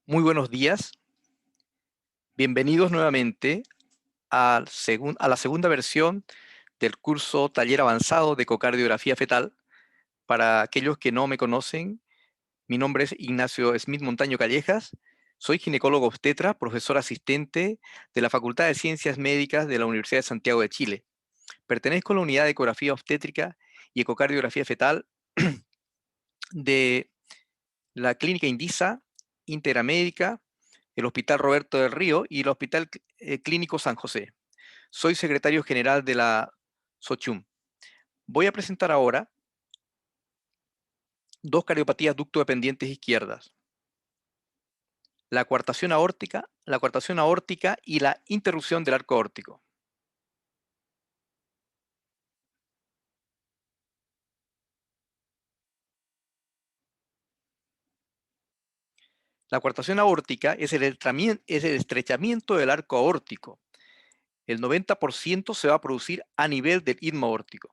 Muy buenos días, bienvenidos nuevamente a la segunda versión del curso Taller Avanzado de Ecocardiografía Fetal. Para aquellos que no me conocen, mi nombre es Ignacio Smith Montaño Callejas, soy ginecólogo obstetra, profesor asistente de la Facultad de Ciencias Médicas de la Universidad de Santiago de Chile. Pertenezco a la unidad de ecografía obstétrica y ecocardiografía fetal de la Clínica Indisa, Interamédica, el Hospital Roberto del Río y el Hospital Clínico San José. Soy secretario general de la SOCHUM. Voy a presentar ahora dos cardiopatías ductodependientes izquierdas, la coartación aórtica y la interrupción del arco aórtico. La coartación aórtica es el estrechamiento del arco aórtico. El 90% se va a producir a nivel del istmo aórtico.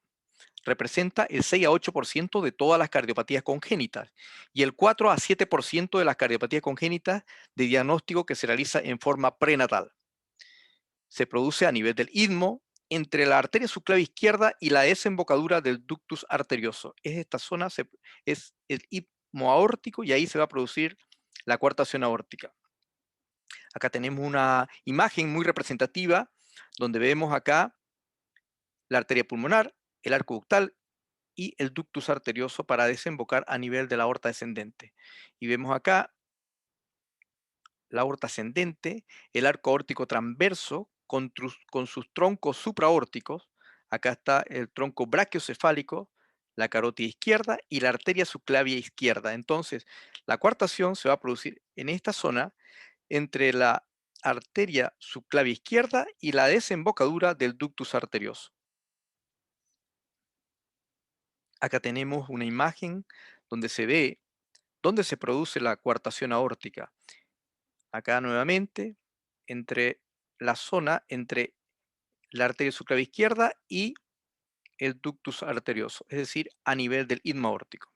Representa el 6 a 8% de todas las cardiopatías congénitas y el 4 a 7% de las cardiopatías congénitas de diagnóstico que se realiza en forma prenatal. Se produce a nivel del istmo entre la arteria subclavia izquierda y la desembocadura del ductus arterioso. Esta zona es el istmo aórtico y ahí se va a producir la coartación aórtica. Acá tenemos una imagen muy representativa donde vemos acá la arteria pulmonar, el arco ductal y el ductus arterioso para desembocar a nivel de la aorta descendente. Y vemos acá la aorta ascendente, el arco aórtico transverso con sus troncos supraórticos. Acá está el tronco brachiocefálico, la carótida izquierda y la arteria subclavia izquierda. Entonces, la coartación se va a producir en esta zona entre la arteria subclavia izquierda y la desembocadura del ductus arterioso. Acá tenemos una imagen donde se ve dónde se produce la coartación aórtica. Acá nuevamente, entre la zona entre la arteria subclavia izquierda y el ductus arterioso, es decir, a nivel del istmo aórtico.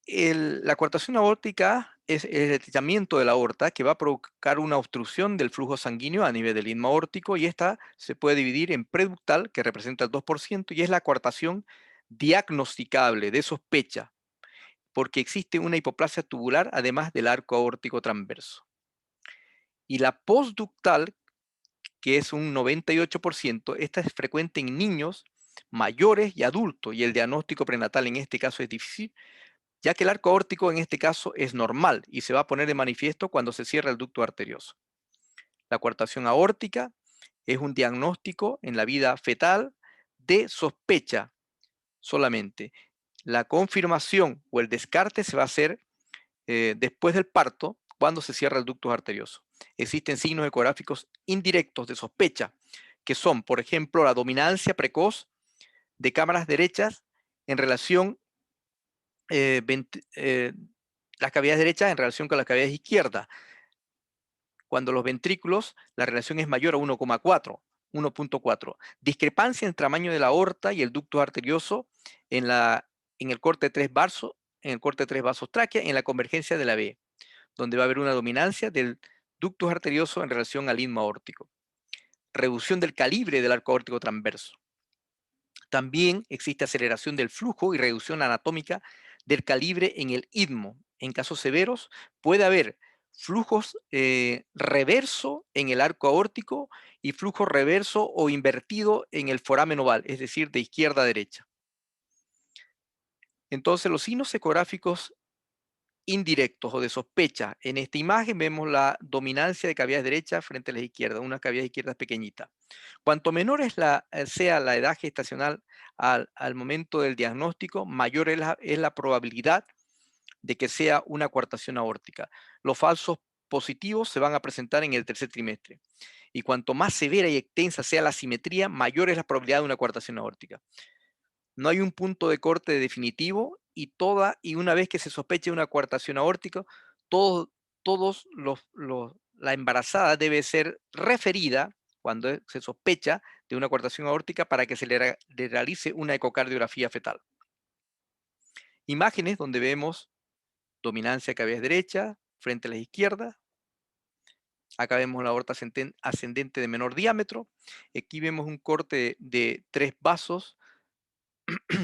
La coartación aórtica es el estrechamiento de la aorta que va a provocar una obstrucción del flujo sanguíneo a nivel del istmo aórtico y esta se puede dividir en preductal, que representa el 2%, y es la coartación diagnosticable de sospecha, porque existe una hipoplasia tubular además del arco aórtico transverso. Y la postductal, que es un 98%, esta es frecuente en niños mayores y adultos, y el diagnóstico prenatal en este caso es difícil, ya que el arco aórtico en este caso es normal y se va a poner de manifiesto cuando se cierra el ducto arterioso. La coartación aórtica es un diagnóstico en la vida fetal de sospecha solamente. La confirmación o el descarte se va a hacer después del parto cuando se cierra el ducto arterioso. Existen signos ecográficos indirectos de sospecha, que son, por ejemplo, la dominancia precoz de cámaras derechas en relación eh, eh, las cavidades derechas en relación con las cavidades izquierdas. Cuando los ventrículos, la relación es mayor a 1,4, 1.4. Discrepancia en el tamaño de la aorta y el ducto arterioso en el corte 3 vasos, en el corte 3 vasos tráquea, en la convergencia de la B, donde va a haber una dominancia del ductus arterioso en relación al istmo aórtico. Reducción del calibre del arco aórtico transverso. También existe aceleración del flujo y reducción anatómica del calibre en el istmo. En casos severos puede haber flujos reverso en el arco aórtico y flujo reverso o invertido en el foramen oval, es decir, de izquierda a derecha. Entonces, los signos ecográficos indirectos o de sospecha. En esta imagen vemos la dominancia de cavidades derechas frente a las izquierdas, una cavidad izquierda pequeñita. Cuanto menor sea la edad gestacional al momento del diagnóstico, mayor es la probabilidad de que sea una coartación aórtica. Los falsos positivos se van a presentar en el tercer trimestre. Y cuanto más severa y extensa sea la asimetría, mayor es la probabilidad de una coartación aórtica. No hay un punto de corte definitivo y una vez que se sospeche una coartación aórtica, todos, la embarazada debe ser referida cuando se sospecha de una coartación aórtica para que se le realice una ecocardiografía fetal. Imágenes donde vemos dominancia cavidad derecha frente a la izquierda. Acá vemos la aorta ascendente de menor diámetro. Aquí vemos un corte de 3 vasos,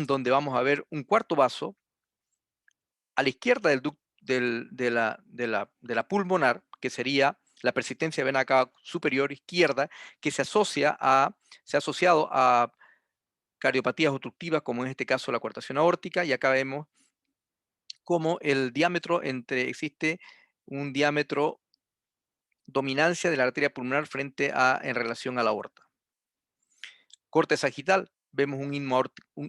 donde vamos a ver un cuarto vaso a la izquierda de la pulmonar, que sería la persistencia vena cava superior izquierda, que se ha asociado a cardiopatías obstructivas, como en este caso la coartación aórtica, y acá vemos cómo el diámetro existe un diámetro dominancia de la arteria pulmonar en relación a la aorta. Corte sagital, vemos un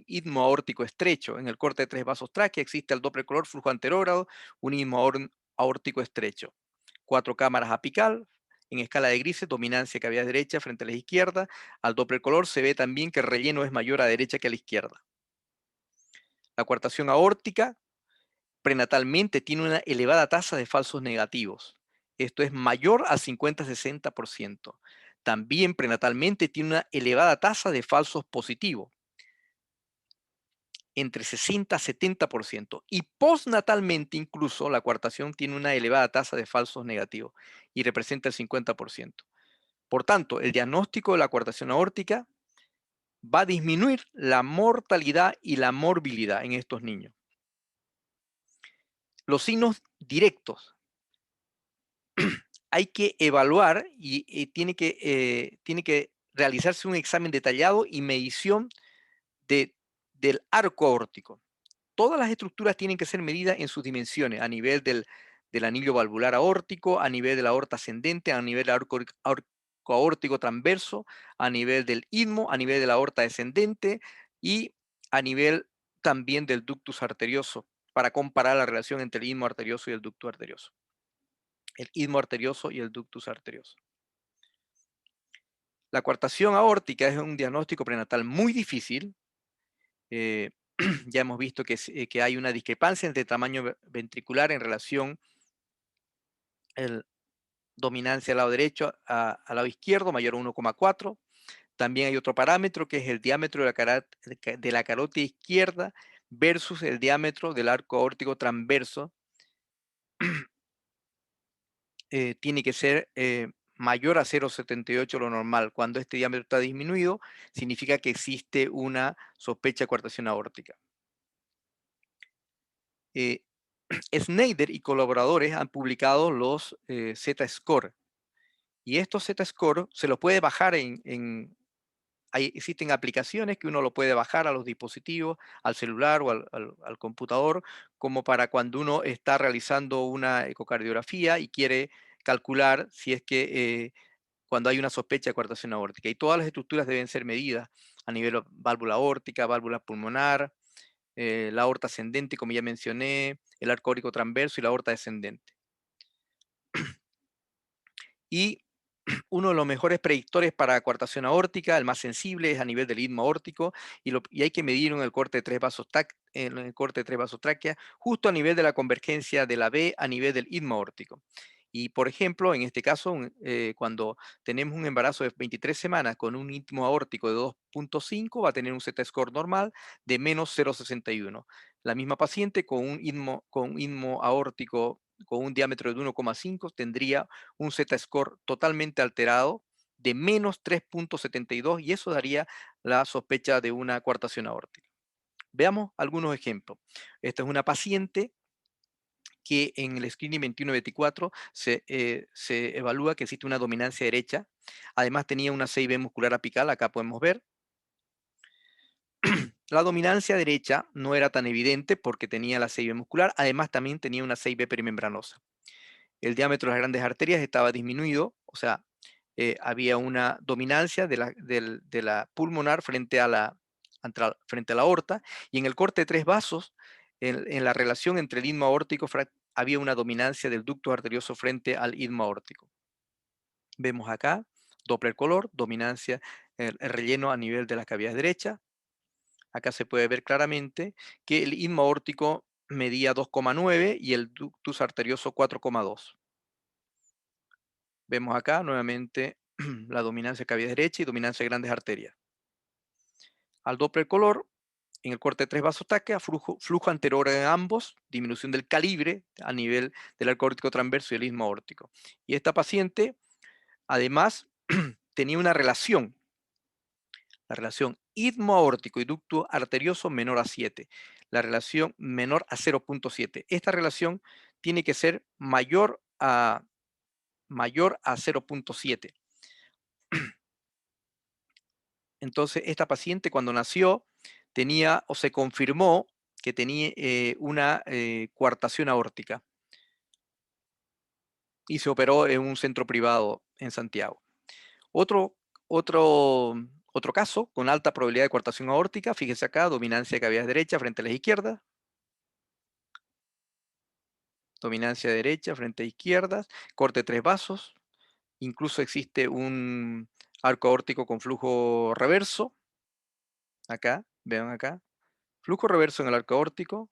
istmo aórtico estrecho. En el corte de 3 vasos tráquea existe el Doppler color flujo anterógrado, un istmo aórtico estrecho. 4 cámaras apical, en escala de grises, dominancia cavidad derecha frente a la izquierda. Al Doppler color se ve también que el relleno es mayor a derecha que a la izquierda. La coartación aórtica prenatalmente tiene una elevada tasa de falsos negativos. Esto es mayor al 50-60%. También prenatalmente tiene una elevada tasa de falsos positivos, entre 60-70%. Y postnatalmente incluso la coartación tiene una elevada tasa de falsos negativos y representa el 50%. Por tanto, el diagnóstico de la coartación aórtica va a disminuir la mortalidad y la morbilidad en estos niños. Los signos directos hay que evaluar y tiene que realizarse un examen detallado y medición de, del arco aórtico. Todas las estructuras tienen que ser medidas en sus dimensiones, a nivel del anillo valvular aórtico, a nivel de la aorta ascendente, a nivel del arco aórtico transverso, a nivel del istmo, a nivel de la aorta descendente y a nivel también del ductus arterioso, para comparar la relación entre el istmo arterioso y el ductus arterioso. El istmo arterioso y el ductus arterioso. La coartación aórtica es un diagnóstico prenatal muy difícil. eh, ya hemos visto que hay una discrepancia entre tamaño ventricular en relación el dominancia al lado derecho al lado izquierdo, mayor a 1,4. También hay otro parámetro que es el diámetro de la carótida izquierda versus el diámetro del arco aórtico transverso. Tiene que ser mayor a 0,78 lo normal. Cuando este diámetro está disminuido, significa que existe una sospecha de coartación aórtica. Eh, Snyder y colaboradores han publicado los Z-score, y estos Z-score se los puede bajar existen aplicaciones que uno lo puede bajar a los dispositivos, al celular o al computador, como para cuando uno está realizando una ecocardiografía y quiere calcular si es que cuando hay una sospecha de coartación aórtica. Y todas las estructuras deben ser medidas a nivel válvula aórtica, válvula pulmonar, la aorta ascendente, como ya mencioné, el arco aórtico transverso y la aorta descendente. Y uno de los mejores predictores para coartación aórtica, el más sensible, es a nivel del istmo aórtico, y hay que medir en el corte de 3 vasos en el corte de 3 vasos tráquea, justo a nivel de la convergencia de la B a nivel del istmo aórtico. Y por ejemplo, en este caso, cuando tenemos un embarazo de 23 semanas con un istmo aórtico de 2,5, va a tener un Z-score normal de menos 0,61. La misma paciente con un istmo aórtico con un diámetro de 1,5 tendría un Z-score totalmente alterado de menos 3,72, y eso daría la sospecha de una coartación aórtica. Veamos algunos ejemplos. Esta es una paciente que en el screening 21-24 se evalúa que existe una dominancia derecha. Además tenía una 6B muscular apical, acá podemos ver. La dominancia derecha no era tan evidente porque tenía la 6B muscular, además también tenía una 6B perimembranosa. El diámetro de las grandes arterias estaba disminuido, o sea, había una dominancia de la pulmonar frente a la aorta, y en el corte de 3 vasos, en la relación entre el istmo aórtico, había una dominancia del ducto arterioso frente al istmo aórtico. Vemos acá, Doppler color, dominancia, el relleno a nivel de la cavidad derecha. Acá se puede ver claramente que el istmo aórtico medía 2,9 y el ductus arterioso 4,2. Vemos acá nuevamente la dominancia cavidad derecha y dominancia de grandes arterias. Al Doppler color En el corte de tres vasos tráquea, flujo anterior en ambos, disminución del calibre a nivel del arco aórtico transverso y el istmo aórtico. Y esta paciente, además, tenía una relación, la relación istmo aórtico y ducto arterioso menor a 7, la relación menor a 0,7. Esta relación tiene que ser mayor a 0,7. Entonces, esta paciente cuando nació tenía o se confirmó que tenía una coartación aórtica y se operó en un centro privado en Santiago. Otro, otro, otro caso con alta probabilidad de coartación aórtica, fíjese acá, dominancia de cavidades derecha frente a las izquierdas, dominancia derecha frente a izquierdas, corte de tres vasos, incluso existe un arco aórtico con flujo reverso, acá, vean acá, flujo reverso en el arco aórtico,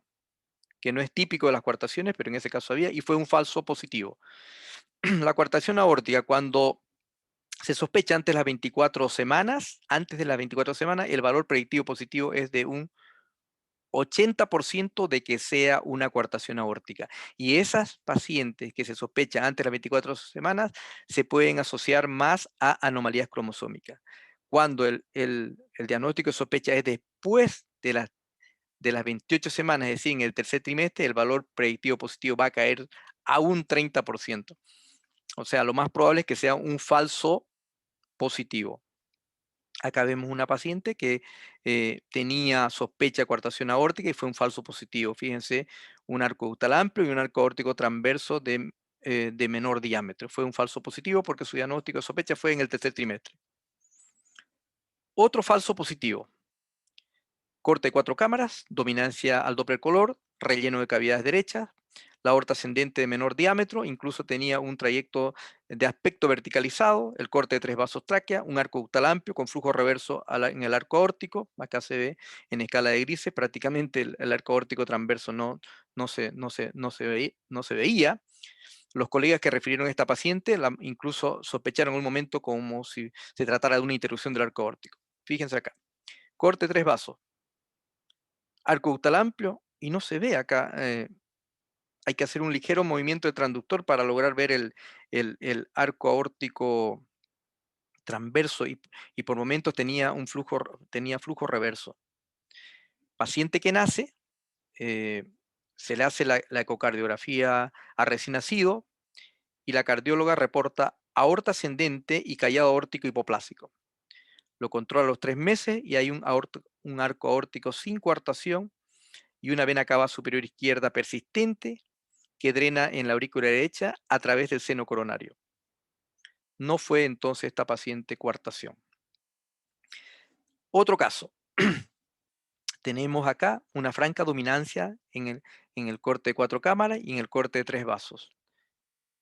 que no es típico de las coartaciones, pero en ese caso había, y fue un falso positivo. La coartación aórtica, cuando se sospecha antes de las 24 semanas, el valor predictivo positivo es de un 80% de que sea una coartación aórtica. Y esas pacientes que se sospechan antes de las 24 semanas se pueden asociar más a anomalías cromosómicas. Cuando el diagnóstico de sospecha es después de las 28 semanas, es decir, en el tercer trimestre, el valor predictivo positivo va a caer a un 30%. O sea, lo más probable es que sea un falso positivo. Acá vemos una paciente que tenía sospecha de coartación aórtica y fue un falso positivo. Fíjense, un arco ductal amplio y un arco aórtico transverso de menor diámetro. Fue un falso positivo porque su diagnóstico de sospecha fue en el tercer trimestre. Otro falso positivo. Corte de 4 cámaras, dominancia al Doppler color, relleno de cavidades derechas, la aorta ascendente de menor diámetro, incluso tenía un trayecto de aspecto verticalizado, el corte de 3 vasos tráquea, un arco ductal amplio con flujo reverso en el arco aórtico, acá se ve en escala de grises, prácticamente el arco aórtico transverso no se veía. Los colegas que refirieron a esta paciente incluso sospecharon en un momento como si se tratara de una interrupción del arco aórtico. Fíjense acá, corte 3 vasos, arco ductal amplio, y no se ve acá. Hay que hacer un ligero movimiento de transductor para lograr ver el arco aórtico transverso y por momentos tenía flujo reverso. Paciente que nace, eh, se le hace la ecocardiografía a recién nacido y la cardióloga reporta aorta ascendente y callado aórtico hipoplásico. Lo controla a los 3 meses y hay un arco aórtico sin coartación y una vena cava superior izquierda persistente que drena en la aurícula derecha a través del seno coronario. No fue entonces esta paciente coartación. Otro caso. Tenemos acá una franca dominancia en el corte de 4 cámaras y en el corte de 3 vasos.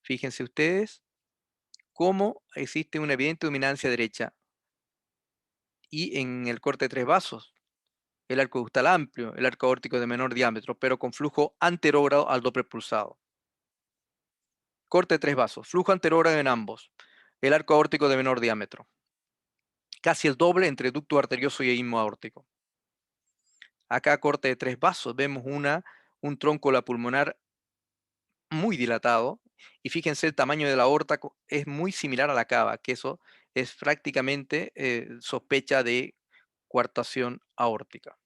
Fíjense ustedes cómo existe una evidente dominancia derecha y en el corte de 3 vasos. El arco ductal amplio, el arco aórtico de menor diámetro, pero con flujo anterógrado al Doppler pulsado. Corte de 3 vasos, flujo anterógrado en ambos. El arco aórtico de menor diámetro. Casi el doble entre ducto arterioso y istmo aórtico. Acá corte de 3 vasos, vemos un tronco pulmonar muy dilatado y fíjense el tamaño de la aorta es muy similar a la cava, que eso es prácticamente sospecha de coartación aórtica.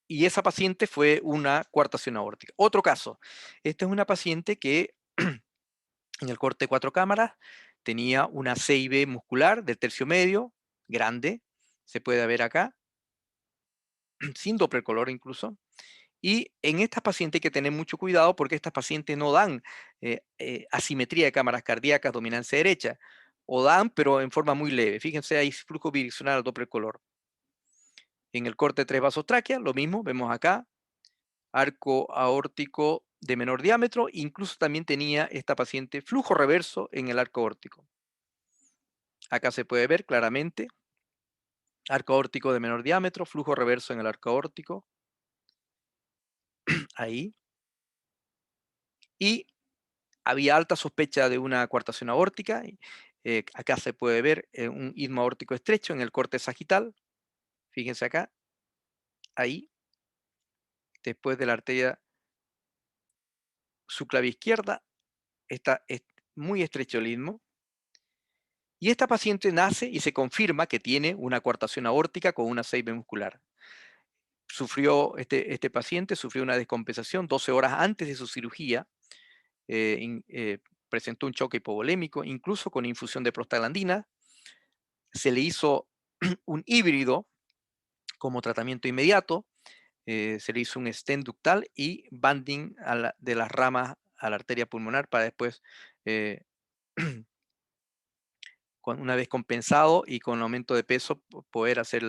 Y esa paciente fue una coartación aórtica. Otro caso, esta es una paciente que en el corte de 4 cámaras tenía una CIB muscular del tercio medio, grande, se puede ver acá, sin Doppler color incluso. Y en estas pacientes hay que tener mucho cuidado porque estas pacientes no dan asimetría de cámaras cardíacas, dominancia derecha, o dan, pero en forma muy leve. Fíjense, hay flujo bidireccional al Doppler color. En el corte de 3 vasos tráquea, lo mismo, vemos acá, arco aórtico de menor diámetro, incluso también tenía esta paciente flujo reverso en el arco aórtico. Acá se puede ver claramente, arco aórtico de menor diámetro, flujo reverso en el arco aórtico, ahí. Y había alta sospecha de una coartación aórtica. Acá se puede ver un istmo aórtico estrecho en el corte sagital. Fíjense acá, ahí, después de la arteria subclaviizquierda, está muy estrecho el istmo. Y esta paciente nace y se confirma que tiene una coartación aórtica con una 6B muscular. Este paciente sufrió una descompensación 12 horas antes de su cirugía, presentó un choque hipovolémico, incluso con infusión de prostaglandina. Se le hizo un híbrido como tratamiento inmediato, se le hizo un stent ductal y banding de las ramas a la arteria pulmonar para después, eh, una vez compensado y con aumento de peso, poder hacer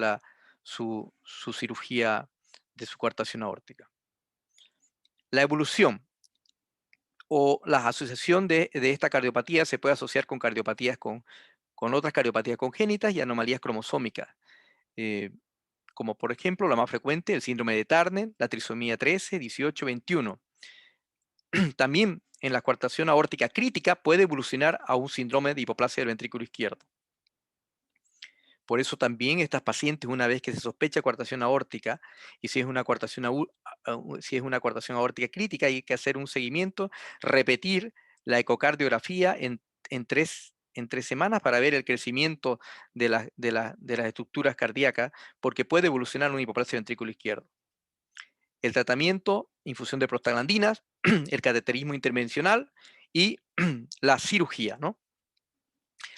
su cirugía de su coartación aórtica. La evolución o la asociación de esta cardiopatía se puede asociar con cardiopatías con otras cardiopatías congénitas y anomalías cromosómicas, eh, como por ejemplo la más frecuente, el síndrome de Turner, la trisomía 13, 18, 21. También en la coartación aórtica crítica puede evolucionar a un síndrome de hipoplasia del ventrículo izquierdo. Por eso también estas pacientes, una vez que se sospecha coartación aórtica, y si es una si es una coartación aórtica crítica, hay que hacer un seguimiento, repetir la ecocardiografía en 3 semanas para ver el crecimiento de las estructuras cardíacas, porque puede evolucionar una hipoplasia del ventrículo izquierdo. El tratamiento, infusión de prostaglandinas, el cateterismo intervencional y la cirugía, ¿no?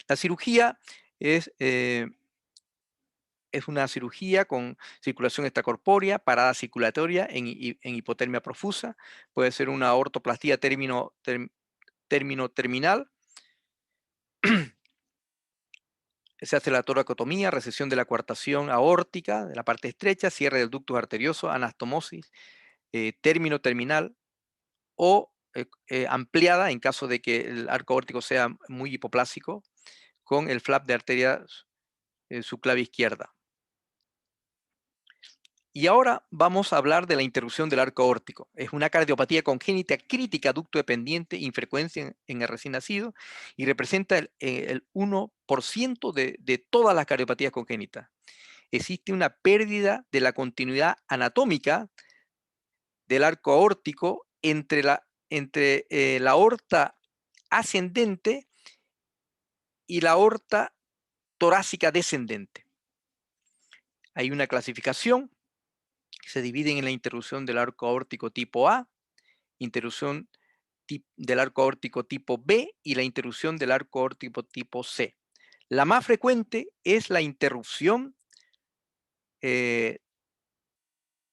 La cirugía es... es una cirugía con circulación extracorpórea, parada circulatoria en hipotermia profusa. Puede ser una ortoplastía terminal. Se hace la toracotomía, recesión de la coartación aórtica, de la parte estrecha, cierre del ductus arterioso, anastomosis, término terminal o ampliada en caso de que el arco aórtico sea muy hipoplásico, con el flap de arteria subclavia izquierda. Y ahora vamos a hablar de la interrupción del arco aórtico. Es una cardiopatía congénita crítica ducto dependiente, infrecuencia en el recién nacido, y representa el 1% de todas las cardiopatías congénitas. Existe una pérdida de la continuidad anatómica del arco aórtico entre la aorta ascendente y la aorta torácica descendente. Hay una clasificación que se divide en la interrupción del arco aórtico tipo A, interrupción del arco aórtico tipo B y la interrupción del arco aórtico tipo C. La más frecuente es la interrupción eh,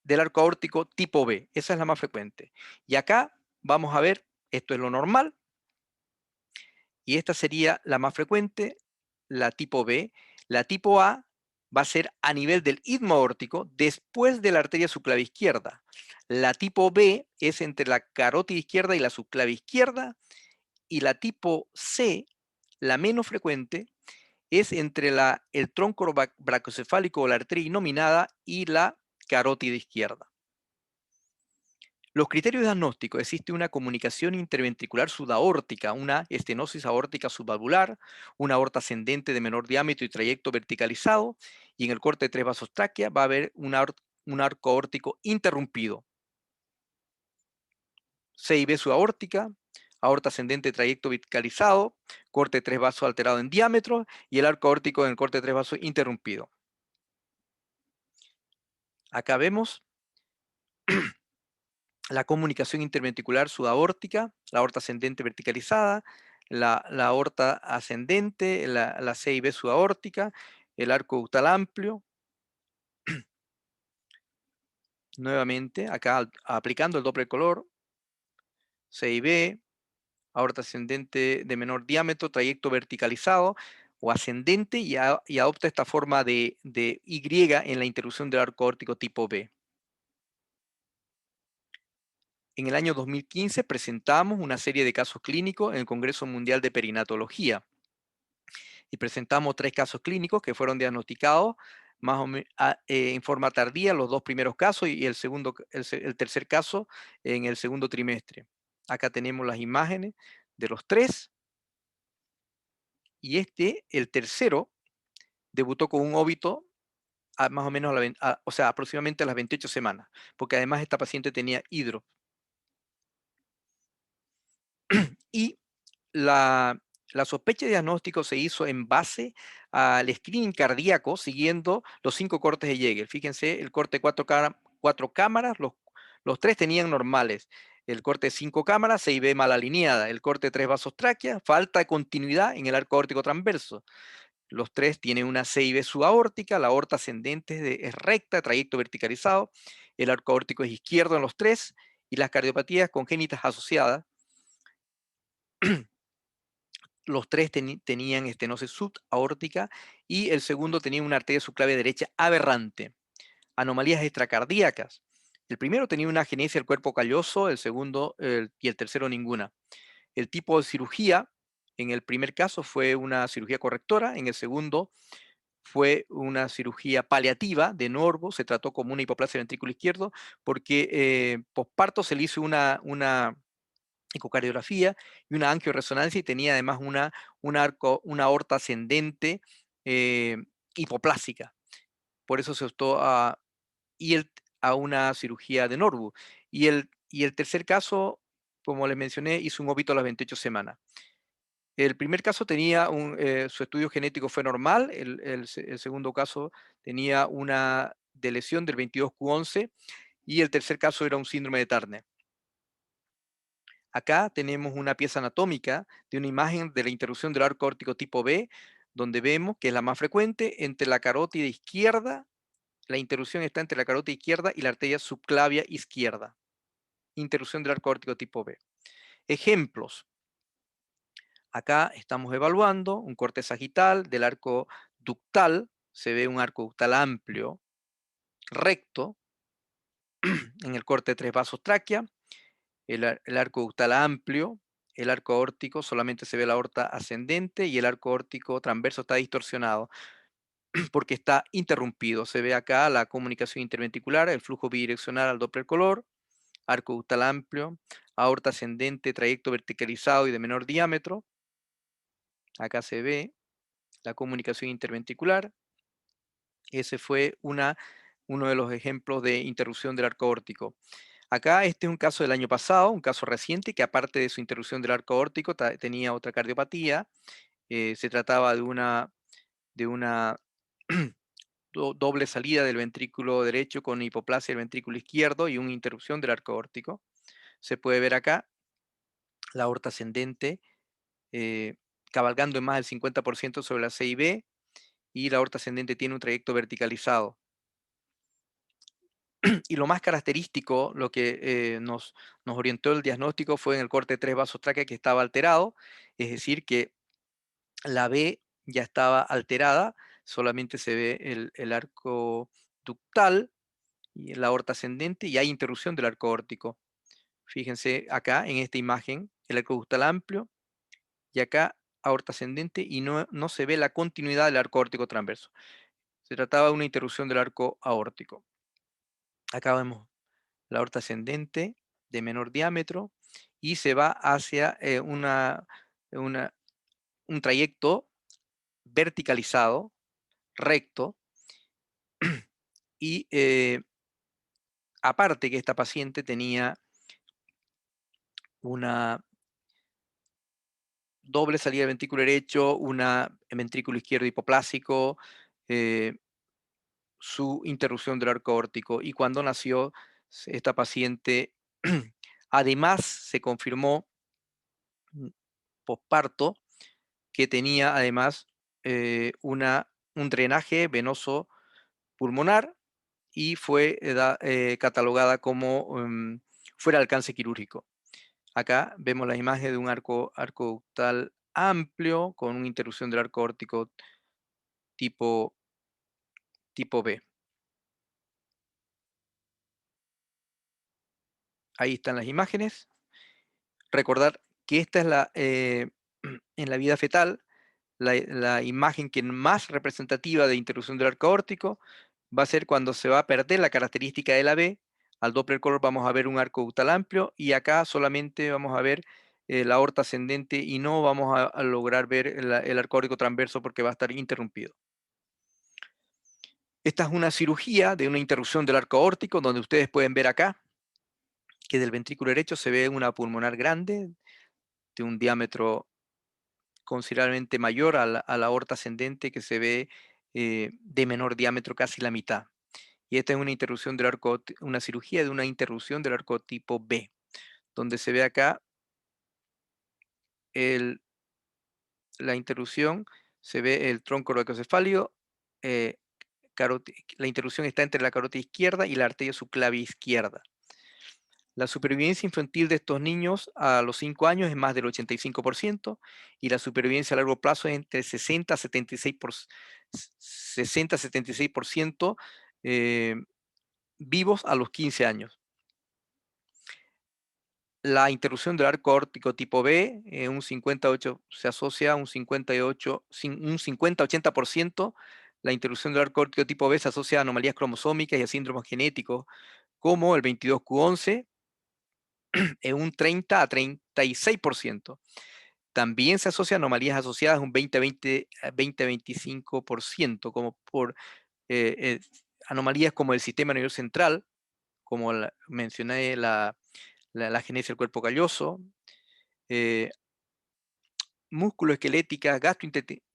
del arco aórtico tipo B. Esa es la más frecuente. Y acá vamos a ver, esto es lo normal, y esta sería la más frecuente, la tipo B. La tipo A va a ser a nivel del istmo aórtico después de la arteria subclavia izquierda. La tipo B es entre la carótida izquierda y la subclavia izquierda, y la tipo C, la menos frecuente, es entre el tronco brachocefálico o la arteria innominada y la carótida izquierda. Los criterios diagnósticos: existe una comunicación interventricular subaórtica, una estenosis aórtica subvalvular, una aorta ascendente de menor diámetro y trayecto verticalizado, y en el corte de 3 vasos tráquea va a haber un arco aórtico interrumpido. C y B subaórtica, aorta ascendente, trayecto verticalizado, corte de 3 vasos alterado en diámetro y el arco aórtico en el corte de 3 vasos interrumpido. Acá vemos la comunicación interventricular subaórtica, la aorta ascendente verticalizada, la aorta ascendente, la C y B subaórtica, el arco ductal amplio. Nuevamente, acá aplicando el Doppler color, C y B, aorta ascendente de menor diámetro, trayecto verticalizado o ascendente, y adopta esta forma de Y en la interrupción del arco aórtico tipo B. En el año 2015 presentamos una serie de casos clínicos en el Congreso Mundial de Perinatología y presentamos 3 casos clínicos que fueron diagnosticados más o menos en forma tardía, los 2 primeros casos, y el tercer caso en el segundo trimestre. Acá tenemos las imágenes de los 3, y el tercero, debutó con un óbito más o menos, o sea, aproximadamente a las 28 semanas, porque además esta paciente tenía hidro. Y la, la sospecha de diagnóstico se hizo en base al screening cardíaco siguiendo los 5 cortes de Jäger. Fíjense, el corte 4 cámaras, los 3 tenían normales. El corte 5 cámaras, 6B mal alineada. El corte 3 vasos tráquea, falta de continuidad en el arco aórtico transverso. Los 3 tienen una 6B subaórtica, la aorta ascendente es recta, trayecto verticalizado. El arco aórtico es izquierdo en los 3 y las cardiopatías congénitas asociadas. Los 3 tenían estenosis subaórtica y el segundo tenía una arteria subclavia derecha aberrante. Anomalías extracardíacas. El primero tenía una agenesia del cuerpo calloso, el segundo y el tercero ninguna. El tipo de cirugía, en el primer caso fue una cirugía correctora, en el segundo fue una cirugía paliativa de Norvo, se trató como una hipoplasia del ventrículo izquierdo, porque posparto se le hizo una ecocardiografía y una angioresonancia y tenía además una aorta ascendente eh, hipoplásica. Por eso se optó a una cirugía de Norbu. Y el tercer caso, como les mencioné, hizo un óbito a las 28 semanas. El primer caso tenía su estudio genético fue normal, el segundo caso tenía una de lesión del 22q11 y el tercer caso era un síndrome de Turner. Acá tenemos una pieza anatómica de una imagen de la interrupción del arco aórtico tipo B, donde vemos que es la más frecuente entre la carótida izquierda, la interrupción está entre la carótida izquierda y la arteria subclavia izquierda. Interrupción del arco aórtico tipo B. Ejemplos. Acá estamos evaluando un corte sagital del arco ductal, se ve un arco ductal amplio, recto, en el corte de 3 vasos tráquea, el arco ductal amplio, el arco aórtico, solamente se ve la aorta ascendente y el arco aórtico transverso está distorsionado porque está interrumpido. Se ve acá la comunicación interventricular, el flujo bidireccional al Doppler color, arco ductal amplio, aorta ascendente, trayecto verticalizado y de menor diámetro. Acá se ve la comunicación interventricular. Ese fue uno de los ejemplos de interrupción del arco aórtico. Acá este es un caso del año pasado, un caso reciente que aparte de su interrupción del arco aórtico tenía otra cardiopatía. Se trataba de una doble salida del ventrículo derecho con hipoplasia del ventrículo izquierdo y una interrupción del arco aórtico. Se puede ver acá la aorta ascendente eh, cabalgando en más del 50% sobre la CIB y la aorta ascendente tiene un trayecto verticalizado. Y lo más característico, lo que nos orientó el diagnóstico fue en el corte de 3 vasos tráquea que estaba alterado, es decir, que la B ya estaba alterada, solamente se ve el arco ductal y la aorta ascendente y hay interrupción del arco aórtico. Fíjense acá en esta imagen, el arco ductal amplio y acá aorta ascendente y no se ve la continuidad del arco aórtico transverso. Se trataba de una interrupción del arco aórtico. Acá vemos la aorta ascendente de menor diámetro y se va hacia una- un trayecto verticalizado, recto, y aparte que esta paciente tenía una doble salida del ventrículo derecho, una ventrículo izquierdo hipoplásico, eh, su interrupción del arco aórtico. Y cuando nació esta paciente, además se confirmó posparto que tenía además un drenaje venoso pulmonar y fue catalogada como fuera de alcance quirúrgico. Acá vemos la imagen de un arco ductal amplio con una interrupción del arco aórtico tipo, tipo B. Ahí están las imágenes. Recordar que esta es en la vida fetal, la imagen que más representativa de interrupción del arco aórtico va a ser cuando se va a perder la característica de la B. Al Doppler color vamos a ver un arco ductal amplio y acá solamente vamos a ver la aorta ascendente y no vamos a lograr ver el arco aórtico transverso porque va a estar interrumpido. Esta es una cirugía de una interrupción del arco aórtico, donde ustedes pueden ver acá que del ventrículo derecho se ve una pulmonar grande de un diámetro considerablemente mayor a la aorta ascendente, que se ve de menor diámetro, casi la mitad. Y esta es una interrupción del arco, una cirugía de una interrupción del arco tipo B, donde se ve acá la interrupción, se ve el tronco oroquicefálico, eh, la interrupción está entre la carótida izquierda y la arteria subclavia izquierda. La supervivencia infantil de estos niños a los 5 años es más del 85% y la supervivencia a largo plazo es entre 60 a 76%, eh, vivos a los 15 años. La interrupción del arco aórtico tipo B, un 58, se asocia a un 50-80%. La interrupción del arco aórtico tipo B se asocia a anomalías cromosómicas y a síndromes genéticos, como el 22q11, en un 30 a 36%. También se asocia a anomalías asociadas a un 20-25%, como por anomalías como el sistema nervioso central, como mencioné la genesia del cuerpo calloso, eh, musculoesqueléticas,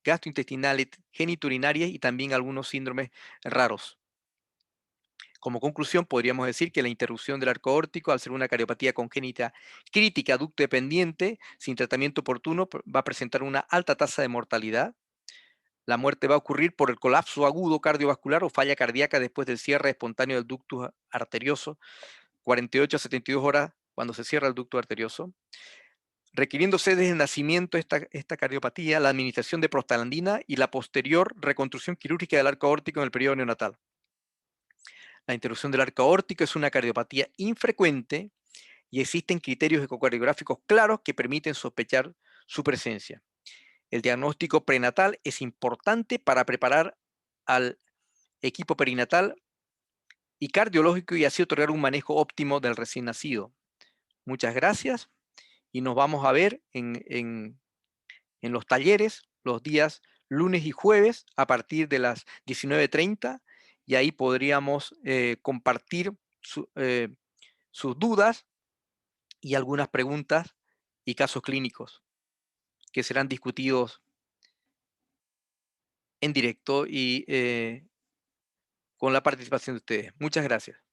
gastrointestinales, genitourinarias y también algunos síndromes raros. Como conclusión, podríamos decir que la interrupción del arco aórtico, al ser una cariopatía congénita crítica ducto dependiente, sin tratamiento oportuno, va a presentar una alta tasa de mortalidad. La muerte va a ocurrir por el colapso agudo cardiovascular o falla cardíaca después del cierre espontáneo del ducto arterioso, 48 a 72 horas cuando se cierra el ducto arterioso, requiriéndose desde el nacimiento esta cardiopatía, la administración de prostaglandina y la posterior reconstrucción quirúrgica del arco aórtico en el periodo neonatal. La interrupción del arco aórtico es una cardiopatía infrecuente y existen criterios ecocardiográficos claros que permiten sospechar su presencia. El diagnóstico prenatal es importante para preparar al equipo perinatal y cardiológico y así otorgar un manejo óptimo del recién nacido. Muchas gracias y nos vamos a ver en los talleres los días lunes y jueves a partir de las 19:30 y ahí podríamos compartir sus dudas y algunas preguntas y casos clínicos que serán discutidos en directo y con la participación de ustedes. Muchas gracias.